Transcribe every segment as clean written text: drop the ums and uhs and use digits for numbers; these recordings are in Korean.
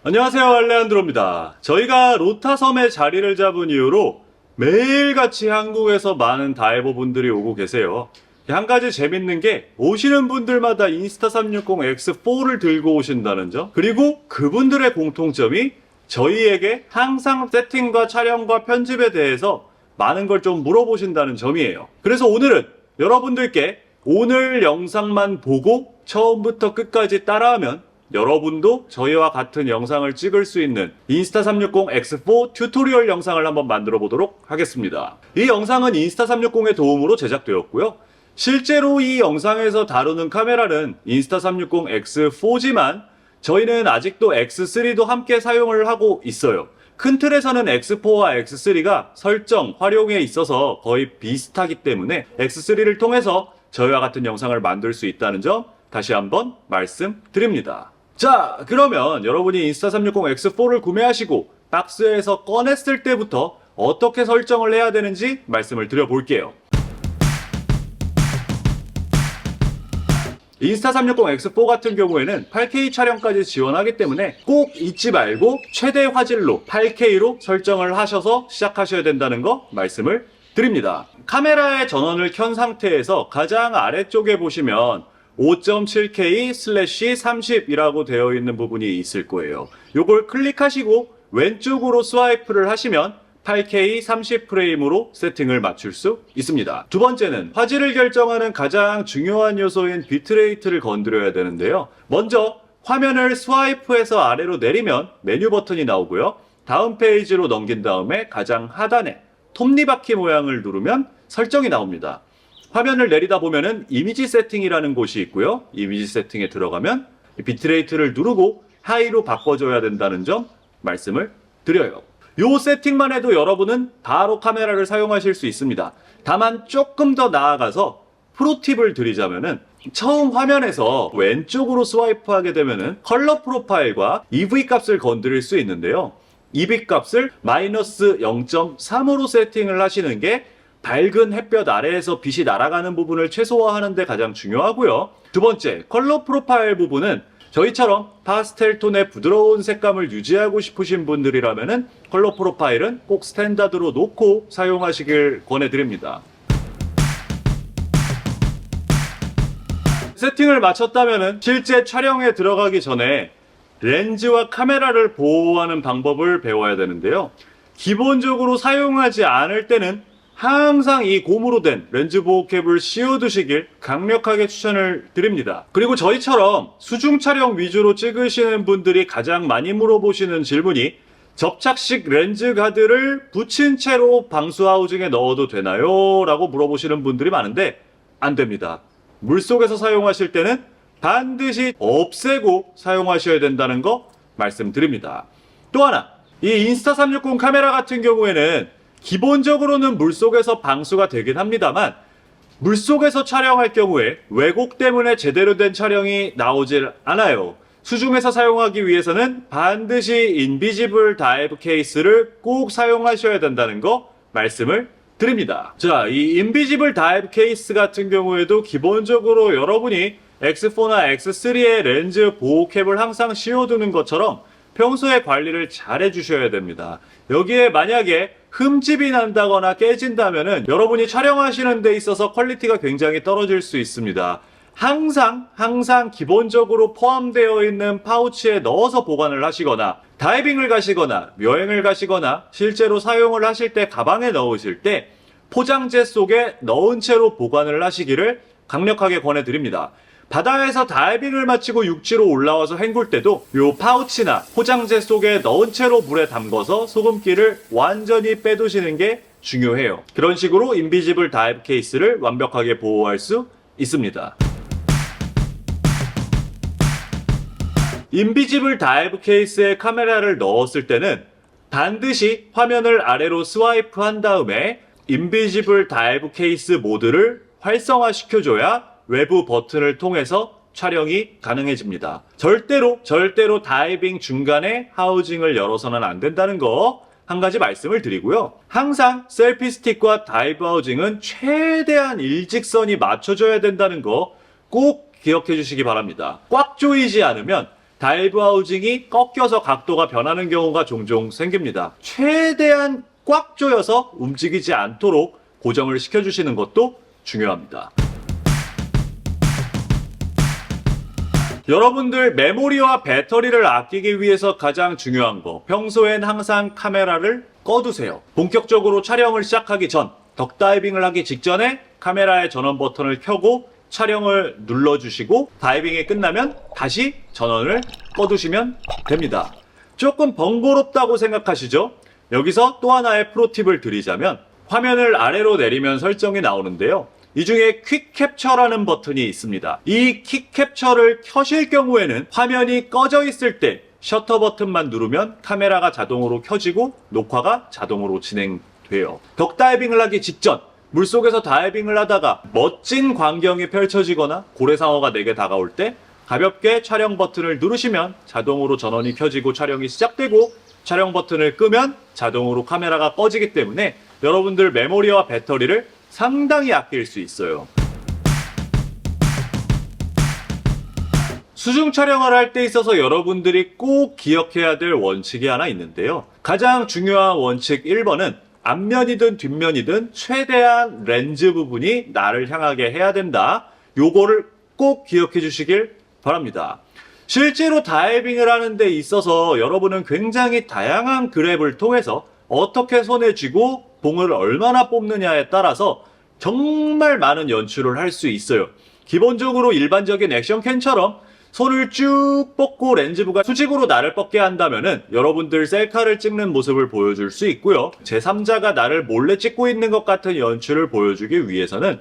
안녕하세요, 알레한드로입니다. 저희가 로타섬에 자리를 잡은 이후로 매일같이 한국에서 많은 다이버 분들이 오고 계세요. 한 가지 재밌는 게 오시는 분들마다 인스타360X4를 들고 오신다는 점, 그리고 그분들의 공통점이 저희에게 항상 세팅과 촬영과 편집에 대해서 많은 걸 좀 물어보신다는 점이에요. 그래서 오늘은 여러분들께 오늘 영상만 보고 처음부터 끝까지 따라하면 여러분도 저희와 같은 영상을 찍을 수 있는 인스타360X4 튜토리얼 영상을 한번 만들어 보도록 하겠습니다. 이 영상은 인스타360의 도움으로 제작되었고요. 실제로 이 영상에서 다루는 카메라는 인스타360X4지만 저희는 아직도 X3도 함께 사용을 하고 있어요. 큰 틀에서는 X4와 X3가 설정, 활용에 있어서 거의 비슷하기 때문에 X3를 통해서 저희와 같은 영상을 만들 수 있다는 점 다시 한번 말씀드립니다. 자, 그러면 여러분이 인스타360X4를 구매하시고 박스에서 꺼냈을 때부터 어떻게 설정을 해야 되는지 말씀을 드려볼게요. 인스타360X4 같은 경우에는 8K 촬영까지 지원하기 때문에 꼭 잊지 말고 최대 화질로 8K로 설정을 하셔서 시작하셔야 된다는 거 말씀을 드립니다. 카메라의 전원을 켠 상태에서 가장 아래쪽에 보시면 5.7K/30이라고 되어 있는 부분이 있을 거예요. 요걸 클릭하시고 왼쪽으로 스와이프를 하시면 8K 30프레임으로 세팅을 맞출 수 있습니다. 두 번째는 화질을 결정하는 가장 중요한 요소인 비트레이트를 건드려야 되는데요. 먼저 화면을 스와이프해서 아래로 내리면 메뉴 버튼이 나오고요. 다음 페이지로 넘긴 다음에 가장 하단에 톱니바퀴 모양을 누르면 설정이 나옵니다. 화면을 내리다 보면은 이미지 세팅이라는 곳이 있고요. 이미지 세팅에 들어가면 비트레이트를 누르고 하이로 바꿔줘야 된다는 점 말씀을 드려요. 요 세팅만 해도 여러분은 바로 카메라를 사용하실 수 있습니다. 다만 조금 더 나아가서 프로팁을 드리자면은 처음 화면에서 왼쪽으로 스와이프하게 되면은 컬러 프로파일과 EV 값을 건드릴 수 있는데요. EV 값을 마이너스 0.3으로 세팅을 하시는 게 밝은 햇볕 아래에서 빛이 날아가는 부분을 최소화하는 데 가장 중요하고요. 두 번째, 컬러 프로파일 부분은 저희처럼 파스텔 톤의 부드러운 색감을 유지하고 싶으신 분들이라면 컬러 프로파일은 꼭 스탠다드로 놓고 사용하시길 권해드립니다. 세팅을 마쳤다면 실제 촬영에 들어가기 전에 렌즈와 카메라를 보호하는 방법을 배워야 되는데요. 기본적으로 사용하지 않을 때는 항상 이 고무로 된 렌즈 보호캡을 씌워두시길 강력하게 추천을 드립니다. 그리고 저희처럼 수중 촬영 위주로 찍으시는 분들이 가장 많이 물어보시는 질문이 접착식 렌즈 가드를 붙인 채로 방수 하우징에 넣어도 되나요? 라고 물어보시는 분들이 많은데 안 됩니다. 물속에서 사용하실 때는 반드시 없애고 사용하셔야 된다는 거 말씀드립니다. 또 하나, 이 인스타360 카메라 같은 경우에는 기본적으로는 물속에서 방수가 되긴 합니다만 물속에서 촬영할 경우에 왜곡 때문에 제대로 된 촬영이 나오질 않아요. 수중에서 사용하기 위해서는 반드시 인비지블 다이브 케이스를 꼭 사용하셔야 된다는 거 말씀을 드립니다. 자, 이 인비지블 다이브 케이스 같은 경우에도 기본적으로 여러분이 X4나 X3의 렌즈 보호캡을 항상 씌워두는 것처럼 평소에 관리를 잘 해주셔야 됩니다. 여기에 만약에 흠집이 난다거나 깨진다면은 여러분이 촬영하시는 데 있어서 퀄리티가 굉장히 떨어질 수 있습니다. 항상 기본적으로 포함되어 있는 파우치에 넣어서 보관을 하시거나 다이빙을 가시거나 여행을 가시거나 실제로 사용을 하실 때 가방에 넣으실 때 포장재 속에 넣은 채로 보관을 하시기를 강력하게 권해드립니다. 바다에서 다이빙을 마치고 육지로 올라와서 헹굴 때도 요 파우치나 포장재 속에 넣은 채로 물에 담궈서 소금기를 완전히 빼두시는 게 중요해요. 그런 식으로 인비지블 다이브 케이스를 완벽하게 보호할 수 있습니다. 인비지블 다이브 케이스에 카메라를 넣었을 때는 반드시 화면을 아래로 스와이프 한 다음에 인비지블 다이브 케이스 모드를 활성화시켜줘야 외부 버튼을 통해서 촬영이 가능해집니다. 절대로 다이빙 중간에 하우징을 열어서는 안 된다는 거 한 가지 말씀을 드리고요. 항상 셀피 스틱과 다이브 하우징은 최대한 일직선이 맞춰져야 된다는 거 꼭 기억해 주시기 바랍니다. 꽉 조이지 않으면 다이브 하우징이 꺾여서 각도가 변하는 경우가 종종 생깁니다. 최대한 꽉 조여서 움직이지 않도록 고정을 시켜주시는 것도 중요합니다. 여러분들 메모리와 배터리를 아끼기 위해서 가장 중요한 거, 평소엔 항상 카메라를 꺼두세요. 본격적으로 촬영을 시작하기 전, 덕다이빙을 하기 직전에 카메라의 전원 버튼을 켜고 촬영을 눌러주시고 다이빙이 끝나면 다시 전원을 꺼두시면 됩니다. 조금 번거롭다고 생각하시죠? 여기서 또 하나의 프로팁을 드리자면 화면을 아래로 내리면 설정이 나오는데요. 이 중에 퀵 캡처라는 버튼이 있습니다. 이 퀵 캡처를 켜실 경우에는 화면이 꺼져 있을 때 셔터 버튼만 누르면 카메라가 자동으로 켜지고 녹화가 자동으로 진행돼요. 덕다이빙을 하기 직전, 물속에서 다이빙을 하다가 멋진 광경이 펼쳐지거나 고래상어가 내게 다가올 때 가볍게 촬영 버튼을 누르시면 자동으로 전원이 켜지고 촬영이 시작되고, 촬영 버튼을 끄면 자동으로 카메라가 꺼지기 때문에 여러분들 메모리와 배터리를 상당히 아낄 수 있어요. 수중 촬영을 할 때 있어서 여러분들이 꼭 기억해야 될 원칙이 하나 있는데요. 가장 중요한 원칙 1번은 앞면이든 뒷면이든 최대한 렌즈 부분이 나를 향하게 해야 된다. 요거를 꼭 기억해 주시길 바랍니다. 실제로 다이빙을 하는 데 있어서 여러분은 굉장히 다양한 그랩을 통해서 어떻게 손에 쥐고 봉을 얼마나 뽑느냐에 따라서 정말 많은 연출을 할 수 있어요. 기본적으로 일반적인 액션캠처럼 손을 쭉 뻗고 렌즈부가 수직으로 나를 뻗게 한다면은 여러분들 셀카를 찍는 모습을 보여줄 수 있고요. 제3자가 나를 몰래 찍고 있는 것 같은 연출을 보여주기 위해서는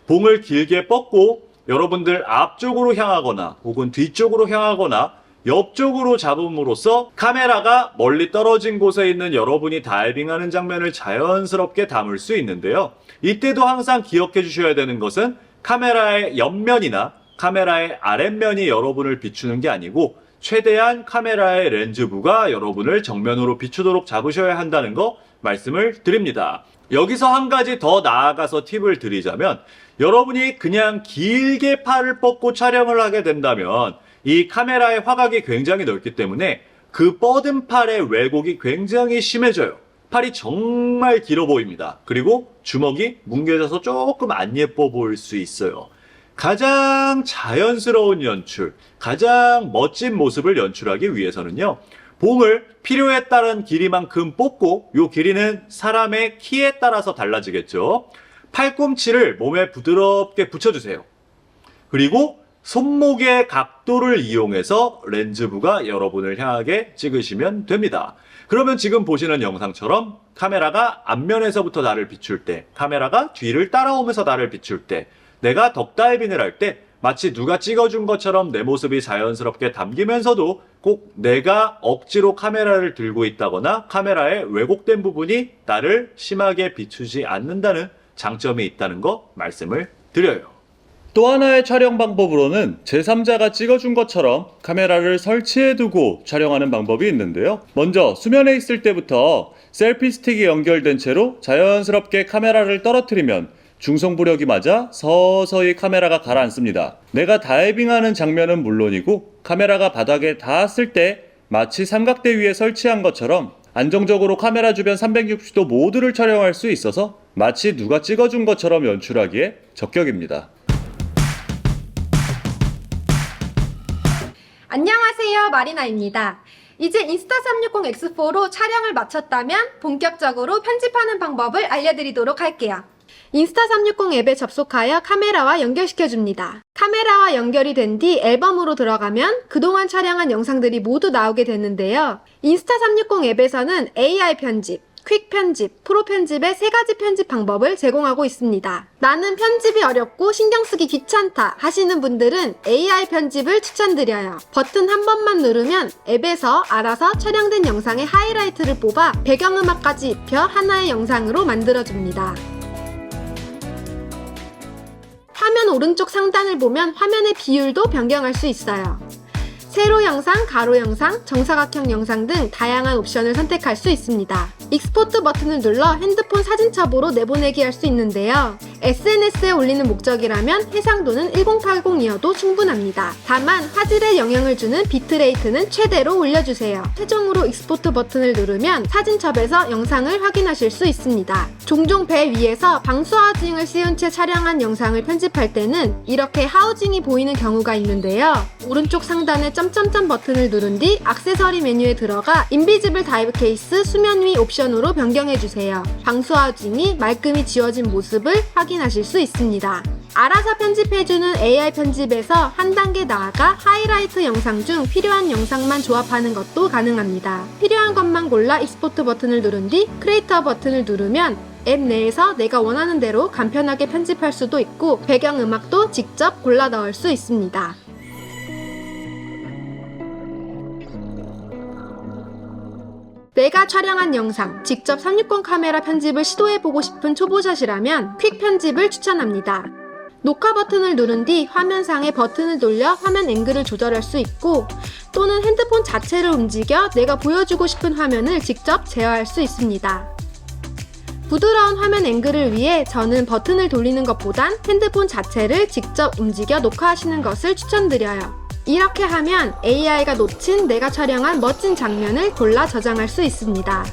봉을 길게 뻗고 여러분들 앞쪽으로 향하거나 혹은 뒤쪽으로 향하거나 옆쪽으로 잡음으로써 카메라가 멀리 떨어진 곳에 있는 여러분이 다이빙하는 장면을 자연스럽게 담을 수 있는데요. 이때도 항상 기억해 주셔야 되는 것은 카메라의 옆면이나 카메라의 아랫면이 여러분을 비추는 게 아니고 최대한 카메라의 렌즈부가 여러분을 정면으로 비추도록 잡으셔야 한다는 거 말씀을 드립니다. 여기서 한 가지 더 나아가서 팁을 드리자면, 여러분이 그냥 길게 팔을 뻗고 촬영을 하게 된다면 이 카메라의 화각이 굉장히 넓기 때문에 그 뻗은 팔의 왜곡이 굉장히 심해져요. 팔이 정말 길어 보입니다. 그리고 주먹이 뭉개져서 조금 안 예뻐 보일 수 있어요. 가장 자연스러운 연출, 가장 멋진 모습을 연출하기 위해서는요, 봉을 필요에 따른 길이만큼 뽑고, 이 길이는 사람의 키에 따라서 달라지겠죠. 팔꿈치를 몸에 부드럽게 붙여주세요. 그리고 손목의 각도를 이용해서 렌즈부가 여러분을 향하게 찍으시면 됩니다. 그러면 지금 보시는 영상처럼 카메라가 앞면에서부터 나를 비출 때, 카메라가 뒤를 따라오면서 나를 비출 때, 내가 덕다이빙을 할 때 마치 누가 찍어준 것처럼 내 모습이 자연스럽게 담기면서도 꼭 내가 억지로 카메라를 들고 있다거나 카메라의 왜곡된 부분이 나를 심하게 비추지 않는다는 장점이 있다는 거 말씀을 드려요. 또 하나의 촬영 방법으로는 제3자가 찍어준 것처럼 카메라를 설치해두고 촬영하는 방법이 있는데요. 먼저 수면에 있을 때부터 셀피 스틱이 연결된 채로 자연스럽게 카메라를 떨어뜨리면 중성부력이 맞아 서서히 카메라가 가라앉습니다. 내가 다이빙하는 장면은 물론이고 카메라가 바닥에 닿았을 때 마치 삼각대 위에 설치한 것처럼 안정적으로 카메라 주변 360도 모두를 촬영할 수 있어서 마치 누가 찍어준 것처럼 연출하기에 적격입니다. 안녕하세요, 마리나입니다. 이제 인스타360X4로 촬영을 마쳤다면 본격적으로 편집하는 방법을 알려드리도록 할게요. 인스타360 앱에 접속하여 카메라와 연결시켜줍니다. 카메라와 연결이 된 뒤 앨범으로 들어가면 그동안 촬영한 영상들이 모두 나오게 되는데요. 인스타360 앱에서는 AI 편집, 퀵 편집, 프로 편집의 3가지 편집 방법을 제공하고 있습니다. 나는 편집이 어렵고 신경 쓰기 귀찮다 하시는 분들은 AI 편집을 추천드려요. 버튼 한 번만 누르면 앱에서 알아서 촬영된 영상의 하이라이트를 뽑아 배경음악까지 입혀 하나의 영상으로 만들어줍니다. 화면 오른쪽 상단을 보면 화면의 비율도 변경할 수 있어요. 세로 영상, 가로 영상, 정사각형 영상 등 다양한 옵션을 선택할 수 있습니다. 익스포트 버튼을 눌러 핸드폰 사진첩으로 내보내기 할 수 있는데요. SNS에 올리는 목적이라면 해상도는 1080이어도 충분합니다. 다만 화질에 영향을 주는 비트레이트는 최대로 올려주세요. 최종으로 익스포트 버튼을 누르면 사진첩에서 영상을 확인하실 수 있습니다. 종종 배 위에서 방수 하우징을 씌운 채 촬영한 영상을 편집할 때는 이렇게 하우징이 보이는 경우가 있는데요. 오른쪽 상단의 점점점 버튼을 누른 뒤 액세서리 메뉴에 들어가 인비지블 다이브 케이스 수면 위 옵션으로 변경해주세요. 방수 하우징이 말끔히 지워진 모습을 확인하실 수 있습니다. 알아서 편집해주는 AI 편집에서 한 단계 나아가 하이라이트 영상 중 필요한 영상만 조합하는 것도 가능합니다. 필요한 것만 골라 익스포트 버튼을 누른 뒤 크리에이터 버튼을 누르면 앱 내에서 내가 원하는 대로 간편하게 편집할 수도 있고 배경음악도 직접 골라 넣을 수 있습니다. 내가 촬영한 영상, 직접 360 카메라 편집을 시도해보고 싶은 초보자시라면 퀵 편집을 추천합니다. 녹화 버튼을 누른 뒤 화면상의 버튼을 돌려 화면 앵글을 조절할 수 있고 또는 핸드폰 자체를 움직여 내가 보여주고 싶은 화면을 직접 제어할 수 있습니다. 부드러운 화면 앵글을 위해 저는 버튼을 돌리는 것보단 핸드폰 자체를 직접 움직여 녹화하시는 것을 추천드려요. 이렇게 하면 AI가 놓친 내가 촬영한 멋진 장면을 골라 저장할 수 있습니다.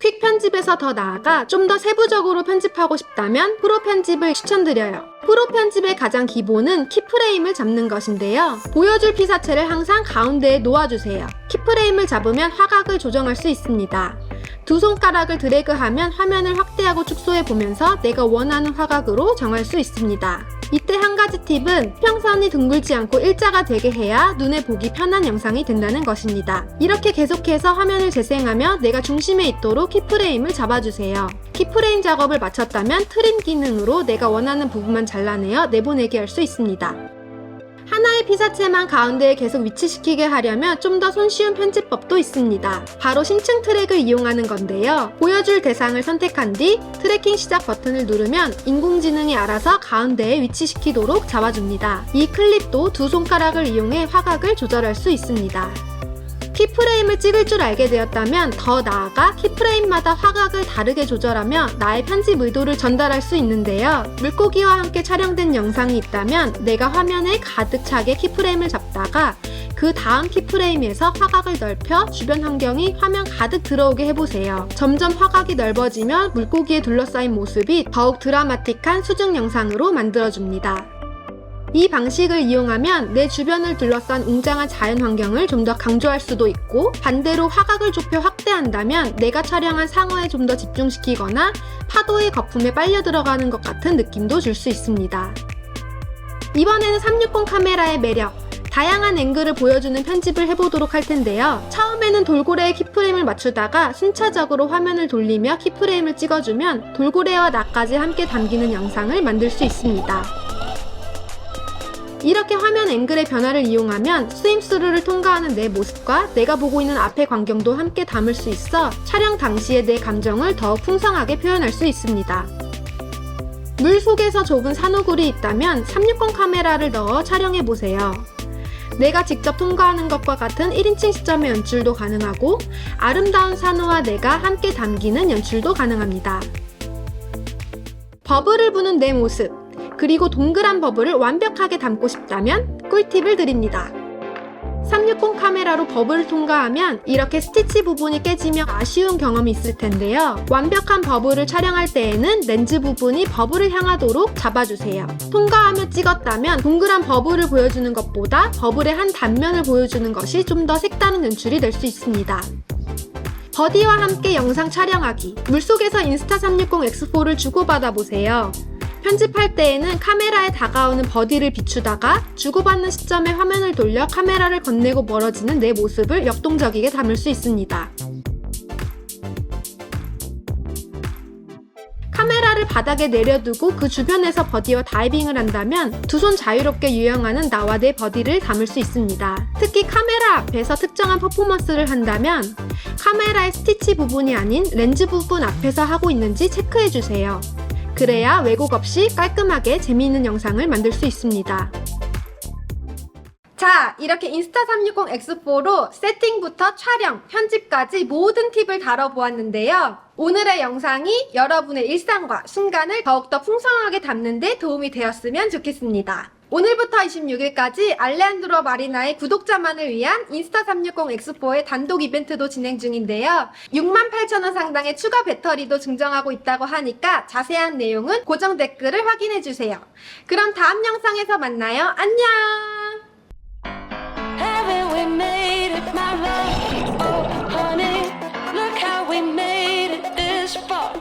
퀵 편집에서 더 나아가 좀 더 세부적으로 편집하고 싶다면 프로 편집을 추천드려요. 프로 편집의 가장 기본은 키프레임을 잡는 것인데요. 보여줄 피사체를 항상 가운데에 놓아주세요. 키프레임을 잡으면 화각을 조정할 수 있습니다. 두 손가락을 드래그하면 화면을 확대하고 축소해 보면서 내가 원하는 화각으로 정할 수 있습니다. 이때 한 가지 팁은 평선이 둥글지 않고 일자가 되게 해야 눈에 보기 편한 영상이 된다는 것입니다. 이렇게 계속해서 화면을 재생하며 내가 중심에 있도록 키프레임을 잡아주세요. 키프레임 작업을 마쳤다면 트림 기능으로 내가 원하는 부분만 잘라내어 내보내게 할 수 있습니다. 하나의 피사체만 가운데에 계속 위치시키게 하려면 좀 더 손쉬운 편집법도 있습니다. 바로 심층 트랙을 이용하는 건데요. 보여줄 대상을 선택한 뒤 트래킹 시작 버튼을 누르면 인공지능이 알아서 가운데에 위치시키도록 잡아줍니다. 이 클립도 두 손가락을 이용해 화각을 조절할 수 있습니다. 키프레임을 찍을 줄 알게 되었다면 더 나아가 키프레임마다 화각을 다르게 조절하며 나의 편집 의도를 전달할 수 있는데요. 물고기와 함께 촬영된 영상이 있다면 내가 화면에 가득 차게 키프레임을 잡다가 그 다음 키프레임에서 화각을 넓혀 주변 환경이 화면 가득 들어오게 해보세요. 점점 화각이 넓어지면 물고기에 둘러싸인 모습이 더욱 드라마틱한 수중 영상으로 만들어줍니다. 이 방식을 이용하면 내 주변을 둘러싼 웅장한 자연 환경을 좀 더 강조할 수도 있고 반대로 화각을 좁혀 확대한다면 내가 촬영한 상어에 좀 더 집중시키거나 파도의 거품에 빨려 들어가는 것 같은 느낌도 줄 수 있습니다. 이번에는 360 카메라의 매력, 다양한 앵글을 보여주는 편집을 해보도록 할 텐데요. 처음에는 돌고래의 키프레임을 맞추다가 순차적으로 화면을 돌리며 키프레임을 찍어주면 돌고래와 나까지 함께 담기는 영상을 만들 수 있습니다. 이렇게 화면 앵글의 변화를 이용하면 스윙스루를 통과하는 내 모습과 내가 보고 있는 앞의 광경도 함께 담을 수 있어 촬영 당시의 내 감정을 더욱 풍성하게 표현할 수 있습니다. 물 속에서 좁은 산호굴이 있다면 360 카메라를 넣어 촬영해보세요. 내가 직접 통과하는 것과 같은 1인칭 시점의 연출도 가능하고 아름다운 산호와 내가 함께 담기는 연출도 가능합니다. 버블을 부는 내 모습, 그리고 동그란 버블을 완벽하게 담고 싶다면 꿀팁을 드립니다. 360 카메라로 버블을 통과하면 이렇게 스티치 부분이 깨지며 아쉬운 경험이 있을 텐데요. 완벽한 버블을 촬영할 때에는 렌즈 부분이 버블을 향하도록 잡아주세요. 통과하며 찍었다면 동그란 버블을 보여주는 것보다 버블의 한 단면을 보여주는 것이 좀 더 색다른 연출이 될 수 있습니다. 버디와 함께 영상 촬영하기, 물속에서 인스타360 X4를 주고받아 보세요. 편집할 때에는 카메라에 다가오는 버디를 비추다가 주고받는 시점에 화면을 돌려 카메라를 건네고 멀어지는 내 모습을 역동적이게 담을 수 있습니다. 카메라를 바닥에 내려두고 그 주변에서 버디와 다이빙을 한다면 두 손 자유롭게 유영하는 나와 내 버디를 담을 수 있습니다. 특히 카메라 앞에서 특정한 퍼포먼스를 한다면 카메라의 스티치 부분이 아닌 렌즈 부분 앞에서 하고 있는지 체크해주세요. 그래야 왜곡 없이 깔끔하게 재미있는 영상을 만들 수 있습니다. 자, 이렇게 인스타360 X4로 세팅부터 촬영, 편집까지 모든 팁을 다뤄보았는데요. 오늘의 영상이 여러분의 일상과 순간을 더욱더 풍성하게 담는 데 도움이 되었으면 좋겠습니다. 오늘부터 26일까지 알레한드로 마리나의 구독자만을 위한 인스타360 X4의 단독 이벤트도 진행 중인데요. 68,000원 상당의 추가 배터리도 증정하고 있다고 하니까 자세한 내용은 고정 댓글을 확인해주세요. 그럼 다음 영상에서 만나요. 안녕! Haven't we made it, my love? Oh, honey, look how we made it this far.